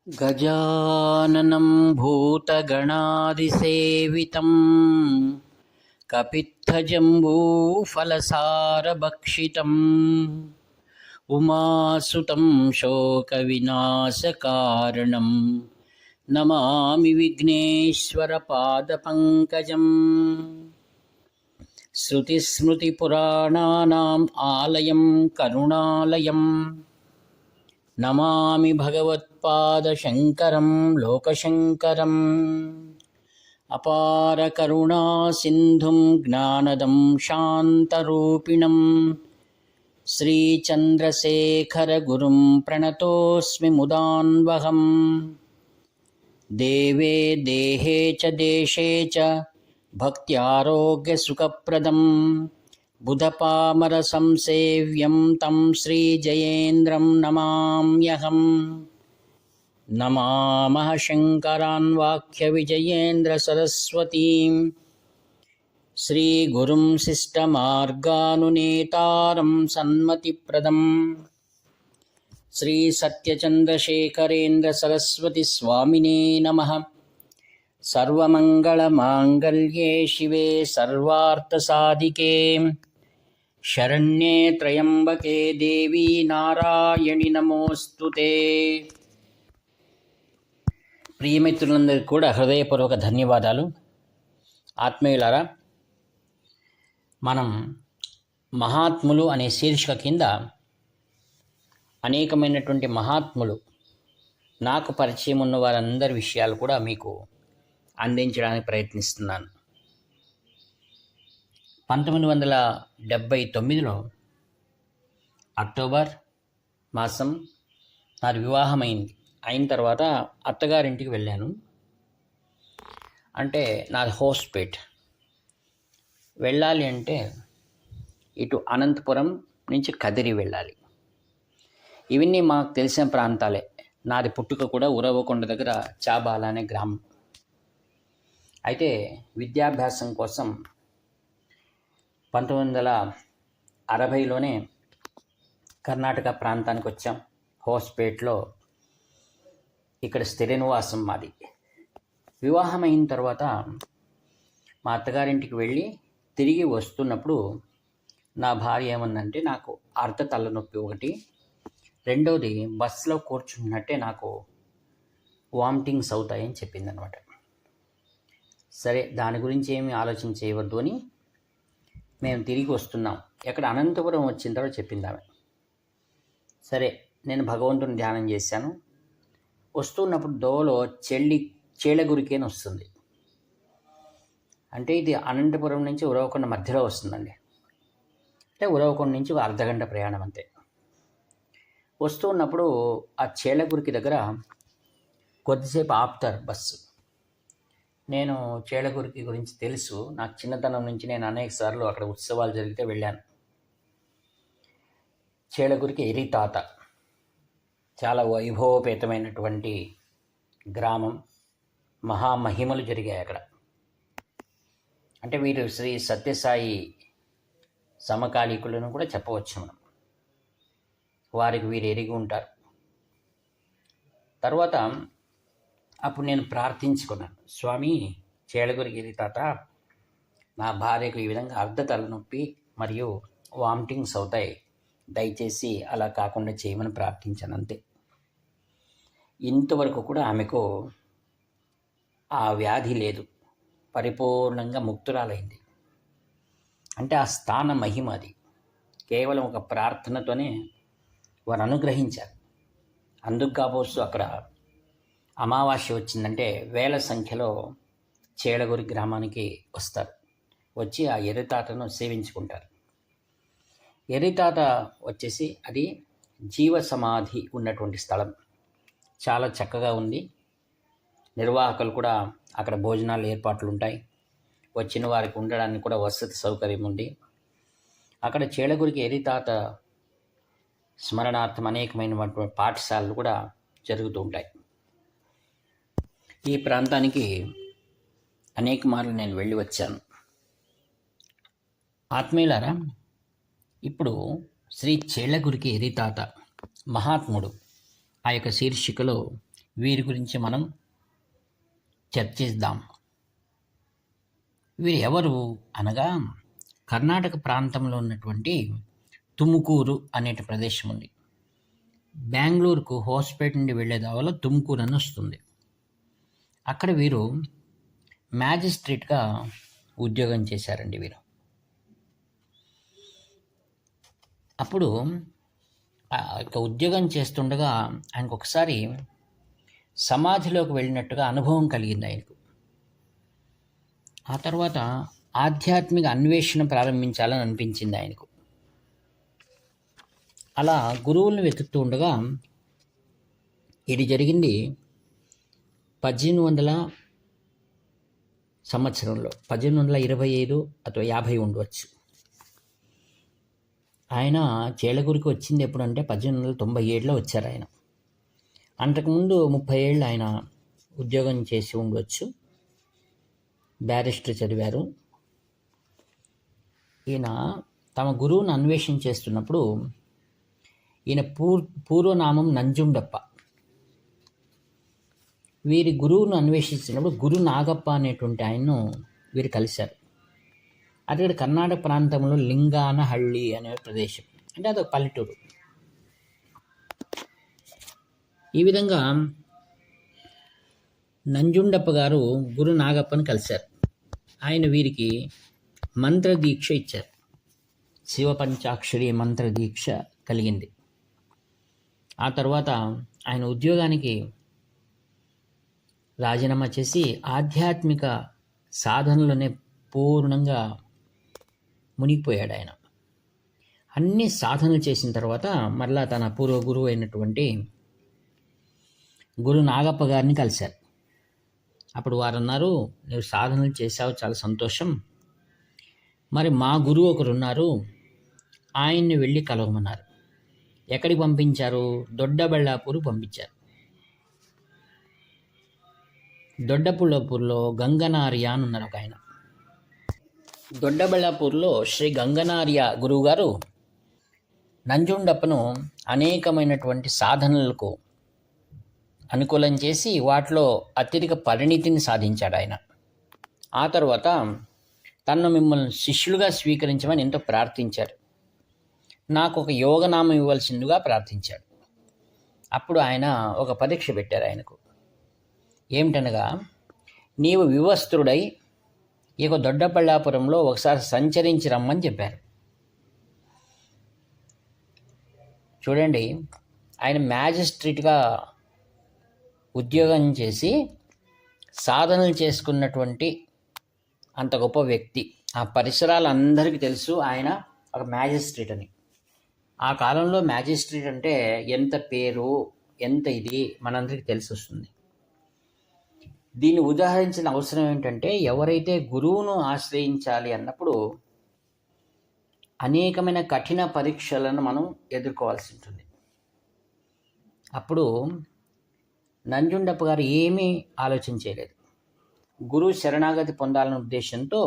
गजाननं भूतगणादिसेवितं कपित्थजम्बूफलसारभक्षितम् उमासुतं शोकविनाशकारणं नमामि विघ्नेश्वरपादपङ्कजम्। श्रुतिस्मृतिपुराणानाम् आलयं करुणालयम् नमामि भगवत्पादशङ्करं लोकशङ्करम्। अपारकरुणासिन्धुं ज्ञानदं शान्तरूपिणं श्रीचन्द्रशेखरगुरुं प्रणतोऽस्मि मुदान्वहम्। देवे देहे च देशे च भक्त्यारोग्यसुखप्रदम् बुधपामरसंसेव्यं तं श्रीजयेन्द्रं नमाम्यहम्। नमामः शङ्करान् वाक्यविजयेन्द्रसरस्वतीं श्रीगुरुं शिष्टमार्गानुनेतारं सन्मतिप्रदम् श्रीसत्यचन्द्रशेखरेन्द्रसरस्वतीस्वामिने नमः। सर्वमङ्गलमाङ्गल्ये शिवे सर्वार्थसाधिके शरण्ये त्र्यम्बके देवी నారాయణి నమోస్తుతే। ప్రియమిత్రులందరికీ కూడా హృదయపూర్వక ధన్యవాదాలు. ఆత్మీయులారా, మనం మహాత్ములు అనే శీర్షిక కింద అనేకమైనటువంటి మహాత్ములు, నాకు పరిచయం ఉన్న వారందరి విషయాలు కూడా మీకు అందించడానికి ప్రయత్నిస్తున్నాను. 1979లో అక్టోబర్ మాసం నాకు వివాహమైంది. అయిన తర్వాత అత్తగారింటికి వెళ్ళాను. అంటే నాది హోస్పేట్. వెళ్ళాలి అంటే ఇటు అనంతపురం నుంచి కదిరి వెళ్ళాలి. ఇవన్నీ మాకు తెలిసిన ప్రాంతాలే. నాది పుట్టుక కూడా ఉరవకొండ దగ్గర చాబాల అనే గ్రామం. అయితే విద్యాభ్యాసం కోసం 1960లోనే కర్ణాటక ప్రాంతానికి వచ్చాం. హోస్పేట్లో ఇక్కడ స్థిర నివాసం మాది. వివాహం అయిన తర్వాత మా అత్తగారింటికి వెళ్ళి తిరిగి వస్తున్నప్పుడు నా భార్య ఏమందంటే, నాకు అర్ధ తలనొప్పి ఒకటి, రెండవది బస్సులో కూర్చున్నట్టే నాకు వామిటింగ్స్ అవుతాయని చెప్పిందనమాట. సరే, దాని గురించి ఏమీ ఆలోచన చేయవద్దు అని మేము తిరిగి వస్తున్నాం. ఎక్కడ అనంతపురం వచ్చిన తర్వాత చెప్పింది ఆమె. సరే, నేను భగవంతుని ధ్యానం చేశాను. వస్తున్నప్పుడు దోవలో చీలగురికి అని వస్తుంది. అంటే ఇది అనంతపురం నుంచి ఉరవకొండ మధ్యలో వస్తుందండి. అంటే ఉరవకొండ నుంచి ఒక అర్ధగంట ప్రయాణం అంతే. వస్తూ ఉన్నప్పుడు ఆ చీలగురికి దగ్గర కొద్దిసేపు ఆపుతారు బస్సు. నేను చీలగురికి గురించి తెలుసు. నాకు చిన్నతనం నుంచి నేను అనేక సార్లు అక్కడ ఉత్సవాలు జరిగితే వెళ్ళాను. చీలగురికి ఎరితాత చాలా వైభవపేతమైనటువంటి గ్రామం. మహామహిమలు జరిగాయి అక్కడ. అంటే వీరు శ్రీ సత్యసాయి సమకాలీకులను కూడా చెప్పవచ్చు మనం. వారికి వీరు ఎరిగి ఉంటారు. తర్వాత అప్పుడు నేను ప్రార్థించుకున్నాను, స్వామి, చీలగురికి తాత, నా భార్యకు ఈ విధంగా అర్ధ తలనొప్పి మరియు వామిటింగ్స్ అవుతాయి, దయచేసి అలా కాకుండా చేయమని ప్రార్థించాను. అంతే. ఇంతవరకు కూడా ఆమెకు ఆ వ్యాధి లేదు, పరిపూర్ణంగా ముక్తురాలైంది. అంటే ఆ స్థాన మహిమ అది. కేవలం ఒక ప్రార్థనతోనే వారు అనుగ్రహించారు. అందుకు కాబోసు అక్కడ అమావాస్య వచ్చిందంటే వేల సంఖ్యలో చీలగురి గ్రామానికి వస్తారు. వచ్చి ఆ ఎర్రితాతను సేవించుకుంటారు. ఎర్రితాత వచ్చేసి అది జీవ సమాధి ఉన్నటువంటి స్థలం. చాలా చక్కగా ఉంది. నిర్వాహకులు కూడా అక్కడ భోజనాలు ఏర్పాట్లు ఉంటాయి. వచ్చిన వారికి ఉండడానికి కూడా వసతి సౌకర్యం ఉంది. అక్కడ చీలగురికి ఎర్రితాత స్మరణార్థం అనేకమైనటువంటి పాఠశాలలు కూడా జరుగుతూ ఉంటాయి. ఈ ప్రాంతానికి అనేక మార్లు నేను వెళ్ళి వచ్చాను. ఆత్మీయులారా, ఇప్పుడు శ్రీ చీలగురికి ఎర్రితాత మహాత్ముడు ఆ యొక్క శీర్షికలో వీరి గురించి మనం చర్చిద్దాం. వీరు ఎవరు అనగా, కర్ణాటక ప్రాంతంలో ఉన్నటువంటి తుముకూరు అనే ప్రదేశం ఉంది. బెంగళూరుకు హోస్పేట నుండి వెళ్ళే దావలో తుముకూరు అని వస్తుంది. అక్కడ వీరు మ్యాజిస్ట్రేట్గా ఉద్యోగం చేశారండి వీరు. అప్పుడు ఉద్యోగం చేస్తుండగా ఆయనకు ఒకసారి సమాధిలోకి వెళ్ళినట్టుగా అనుభవం కలిగింది ఆయనకు. ఆ తర్వాత ఆధ్యాత్మిక అన్వేషణ ప్రారంభించాలని అనిపించింది ఆయనకు. అలా గురువుల్ని వెతుకుతూ ఉండగా ఇది జరిగింది 1800 సంవత్సరంలో, 1825 ಅಥವಾ 50 ఉండవచ్చు. ఆయన చేలగురికి వచ్చింది ఎప్పుడంటే 1897లో వచ్చారు ఆయన. అంతకుముందు 30 ఏళ్ళు ఆయన ఉద్యోగం చేసి ఉండవచ్చు. బ్యారిస్టర్ చదివారు. ఈయన తమ గురువును అన్వేషణ చేస్తున్నప్పుడు ఈయన పూర్వనామం నంజుండప్ప. వీరి గురువును అన్వేషించినప్పుడు గురు నాగప్ప అనేటువంటి ఆయన్ను వీరు కలిశారు. అక్కడ కర్ణాటక ప్రాంతంలో లింగానహళ్ళి అనే ప్రదేశం, అంటే అదొక పల్లెటూరు. ఈ విధంగా నంజుండప్ప గారు గురు నాగప్పని కలిశారు. ఆయన వీరికి మంత్రదీక్ష ఇచ్చారు. శివపంచాక్షరి మంత్రదీక్ష కలిగింది. ఆ తర్వాత ఆయన ఉద్యోగానికి రాజీనామా చేసి ఆధ్యాత్మిక సాధనలోనే పూర్ణంగా మునిగిపోయాడు ఆయన. అన్ని సాధనలు చేసిన తర్వాత మరలా తన పూర్వ గురువు అయినటువంటి గురు నాగప్ప గారిని కలిశారు. అప్పుడు వారు అన్నారు, నువ్వు సాధనలు చేశావు, చాలా సంతోషం. మరి మా గురువు ఒకరు ఉన్నారు, ఆయన్ని వెళ్ళి కలవమన్నారు. ఎక్కడికి పంపించారు? దొడ్డబళ్ళాపూర్ పంపించారు. దొడ్డబళ్ళాపూర్లో గంగనార్య అని ఉన్నారు ఒక ఆయన. దొడ్డబళ్ళాపూర్లో శ్రీ గంగనార్య గురువు గారు నంజుండప్పను అనేకమైనటువంటి సాధనలకు అనుకూలం చేసి వాటిలో అత్యధిక పరిణితిని సాధించాడు ఆయన. ఆ తర్వాత తనను మిమ్మల్ని శిష్యులుగా స్వీకరించమని ఎంతో ప్రార్థించారు. నాకు ఒక యోగనామం ఇవ్వాల్సిందిగా ప్రార్థించాడు. అప్పుడు ఆయన ఒక పరీక్ష పెట్టారు ఆయనకు. ఏమిటనగా, నీవు వివస్త్రుడై ఈ దొడ్డబళ్ళాపురంలో ఒకసారి సంచరించి రమ్మని చెప్పారు. చూడండి, ఆయన మ్యాజిస్ట్రేట్గా ఉద్యోగం చేసి సాధనలు చేసుకున్నటువంటి అంత గొప్ప వ్యక్తి. ఆ పరిసరాలు అందరికీ తెలుసు ఆయన ఒక మ్యాజిస్ట్రేట్ అని. ఆ కాలంలో మ్యాజిస్ట్రేట్ అంటే ఎంత పేరు, ఎంత ఇది మనందరికీ తెలిసి వస్తుంది. దీన్ని ఉదాహరించిన అవసరం ఏంటంటే, ఎవరైతే గురువును ఆశ్రయించాలి అన్నప్పుడు అనేకమైన కఠిన పరీక్షలను మనం ఎదుర్కోవాల్సి ఉంటుంది. అప్పుడు నంజుండప్ప గారు ఏమీ ఆలోచించలేదు. గురువు శరణాగతి పొందాలనే ఉద్దేశంతో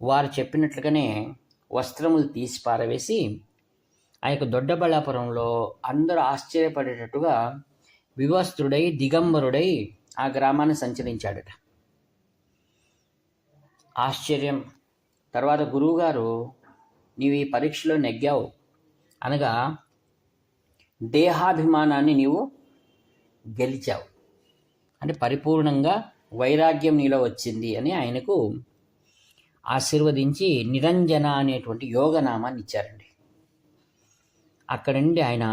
వారు చెప్పినట్లుగానే వస్త్రములు తీసి పారవేసి ఆ యొక్క దొడ్డబళ్ళాపురంలో అందరూ ఆశ్చర్యపడేటట్టుగా వివస్త్రుడై దిగంబరుడై ఆ గ్రామాన్ని సంచరించాడట. ఆశ్చర్యం. తర్వాత గురువుగారు, నీవు ఈ పరీక్షలో నెగ్గావు అనగా దేహాభిమానాన్ని నీవు గెలిచావు, అంటే పరిపూర్ణంగా వైరాగ్యం నీలో వచ్చింది అని ఆయనకు ఆశీర్వదించి నిరంజన అనేటువంటి యోగనామాన్ని ఇచ్చారండి. అక్కడి నుండి ఆయన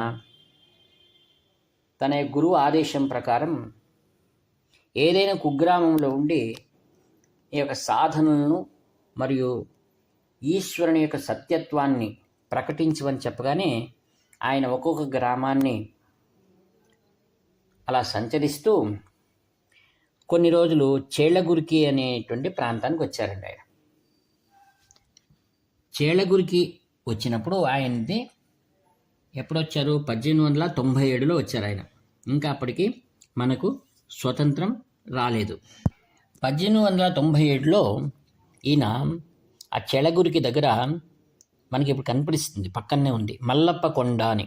తన గురువు ఆదేశం ప్రకారం ఏదైనా కుగ్రామంలో ఉండి ఈ యొక్క సాధనలను మరియు ఈశ్వరుని యొక్క సత్యత్వాన్ని ప్రకటించమని చెప్పగానే ఆయన ఒక్కొక్క గ్రామాన్ని అలా సంచరిస్తూ కొన్ని రోజులు చేళ్లగురికి అనేటువంటి ప్రాంతానికి వచ్చారండి. ఆయన చేళ్లగురికి వచ్చినప్పుడు ఆయనది ఎప్పుడొచ్చారు? 1897లో వచ్చారు ఆయన. ఇంకా అప్పటికి మనకు స్వతంత్రం రాలేదు. 1897లో ఈయన ఆ చెళగురికి దగ్గర మనకి ఇప్పుడు కనిపిస్తుంది, పక్కనే ఉంది మల్లప్ప కొండ అని.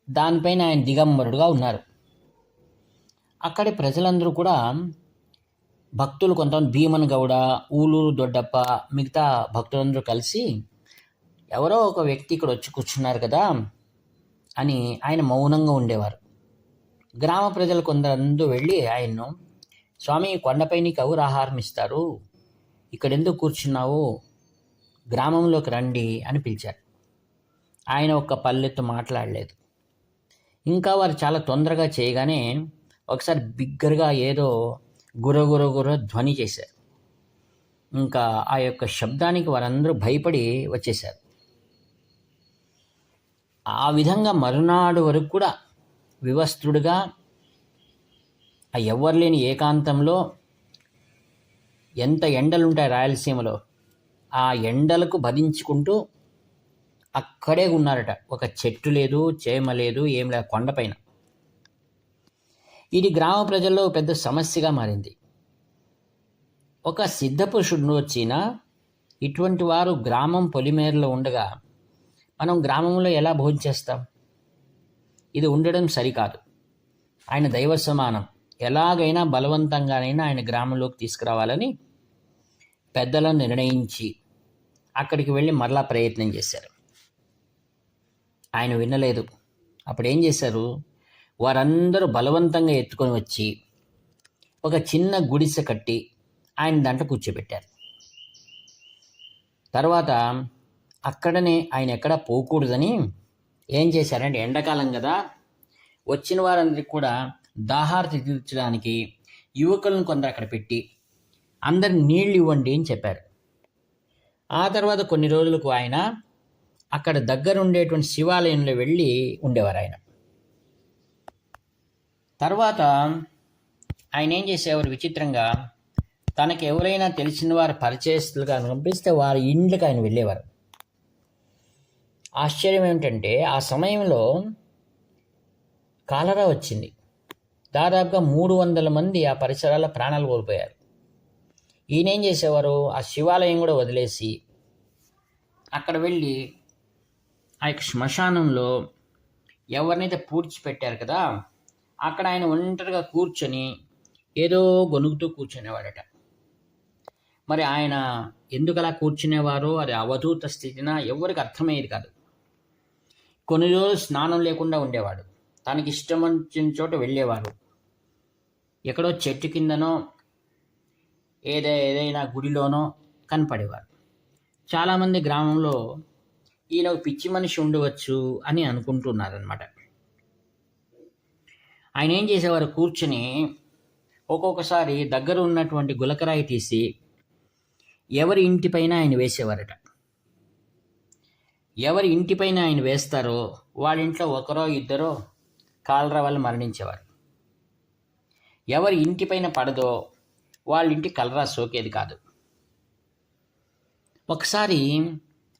దానిపైన ఆయన దిగంబరుడుగా ఉన్నారు. అక్కడి ప్రజలందరూ కూడా భక్తులు కొంతమంది భీమన్ గౌడ, ఊలూరు దొడ్డప్ప, మిగతా భక్తులందరూ కలిసి ఎవరో ఒక వ్యక్తి ఇక్కడ వచ్చి కూర్చున్నారు కదా అని ఆయన మౌనంగా ఉండేవారు. గ్రామ ప్రజలు కొందరందరూ వెళ్ళి ఆయన్ను, స్వామి కొండపై నీకు ఎవరు ఆహారం ఇస్తారు, ఇక్కడెందుకు కూర్చున్నావు, గ్రామంలోకి రండి అని పిలిచారు. ఆయన ఒక్క పల్లెత్తు మాట్లాడలేదు. ఇంకా వారు చాలా తొందరగా చేయగానే ఒకసారి బిగ్గరగా ఏదో గుర ధ్వని చేశారు. ఇంకా ఆ యొక్క శబ్దానికి వారందరూ భయపడి వచ్చేశారు. ఆ విధంగా మరునాడు వరకు కూడా వివస్త్రుడిగా ఆ ఎవ్వరు లేని ఏకాంతంలో, ఎంత ఎండలుంటాయి రాయలసీమలో, ఆ ఎండలకు భరించుకుంటూ అక్కడే ఉన్నారట. ఒక చెట్టు లేదు, చేమ లేదు, ఏం లేదు, కొండపైన. ఇది గ్రామ ప్రజల్లో పెద్ద సమస్యగా మారింది. ఒక సిద్ధపురుషుడు వచ్చినా ఇటువంటి వారు గ్రామం పొలిమేరలో ఉండగా మనం గ్రామంలో ఎలా భోజనం చేస్తాం? ఇది ఉండడం సరికాదు. ఆయన దైవ సమానం, ఎలాగైనా బలవంతంగానైనా ఆయన గ్రామంలోకి తీసుకురావాలని పెద్దలను నిర్ణయించి అక్కడికి వెళ్ళి మరలా ప్రయత్నం చేశారు. ఆయన వినలేదు. అప్పుడు ఏం చేశారు, వారందరూ బలవంతంగా ఎత్తుకొని వచ్చి ఒక చిన్న గుడిసె కట్టి ఆయన దాంట్లో కూర్చోబెట్టారు. తర్వాత అక్కడనే ఆయన ఎక్కడ పోకూడదని ఏం చేశారంటే, ఎండాకాలం కదా, వచ్చిన వారందరికీ కూడా దాహార్తి తీర్చడానికి యువకులను కొందరు అక్కడ పెట్టి అందరు నీళ్ళు ఇవ్వండి అని చెప్పారు. ఆ తర్వాత కొన్ని రోజులకు ఆయన అక్కడ దగ్గర ఉండేటువంటి శివాలయంలో వెళ్ళి ఉండేవారు. ఆయన తర్వాత ఆయన ఏం చేసేవారు, విచిత్రంగా తనకు ఎవరైనా తెలిసిన వారు పరిచయస్తులుగా కనిపిస్తే వారి ఇండ్లకు ఆయన వెళ్ళేవారు. ఆశ్చర్యం ఏమిటంటే ఆ సమయంలో కాలరా వచ్చింది. దాదాపుగా 300 మంది ఆ పరిసరాల్లో ప్రాణాలు కోల్పోయారు. ఈయన ఏం చేసేవారు, ఆ శివాలయం కూడా వదిలేసి అక్కడ వెళ్ళి ఆ యొక్క శ్మశానంలో ఎవరినైతే పూడ్చిపెట్టారు కదా అక్కడ ఆయన ఒంటరిగా కూర్చొని ఏదో గొనుగుతూ కూర్చునేవాడట. మరి ఆయన ఎందుకు అలా కూర్చునేవారో, అది అవధూత స్థితినా ఎవరికి అర్థమయ్యేది కాదు. కొన్ని రోజులు స్నానం లేకుండా ఉండేవాడు. తనకి ఇష్టం వచ్చిన చోట వెళ్ళేవారు. ఎక్కడో చెట్టు కిందనో ఏదైనా గుడిలోనో కనపడేవారు. చాలామంది గ్రామంలో ఈయన పిచ్చి మనిషి ఉండవచ్చు అని అనుకుంటున్నారనమాట. ఆయన ఏం చేసేవారు, కూర్చుని ఒక్కొక్కసారి దగ్గర ఉన్నటువంటి గులకరాయి తీసి ఎవరి ఇంటిపైన ఆయన వేసేవారట. ఎవరి ఇంటిపైన ఆయన వేస్తారో వాళ్ళ ఇంట్లో ఒకరో ఇద్దరో కాలరా వల్ల మరణించేవారు. ఎవరి ఇంటిపైన పడదో వాళ్ళ ఇంటి కలరా సోకేది కాదు. ఒకసారి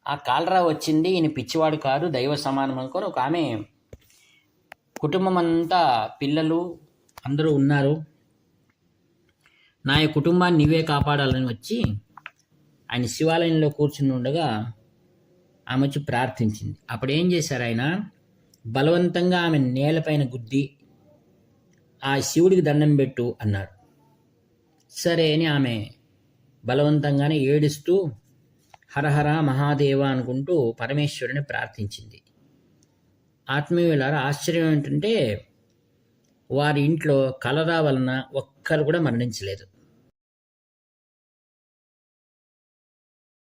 ఆ కాలరా వచ్చింది, ఈయన పిచ్చివాడు కాదు, దైవ సమానం అనుకొని ఒక ఆమె కుటుంబం అంతా, పిల్లలు అందరూ ఉన్నారు, నా కుటుంబాన్ని నీవే కాపాడాలని వచ్చి ఆయన శివాలయంలో కూర్చుని ఉండగా ఆమె వచ్చి ప్రార్థించింది. అప్పుడు ఏం చేశారు, ఆయన బలవంతంగా ఆమె నేలపైన గుద్ది ఆ శివుడికి దండం పెట్టు అన్నాడు. సరే అని ఆమె బలవంతంగానే ఏడుస్తూ హరహర మహాదేవ అనుకుంటూ పరమేశ్వరుని ప్రార్థించింది. ఆత్మీయులారా, ఆశ్చర్యం ఏంటంటే వారి ఇంట్లో కలరా వలన ఒక్కరు కూడా మరణించలేదు.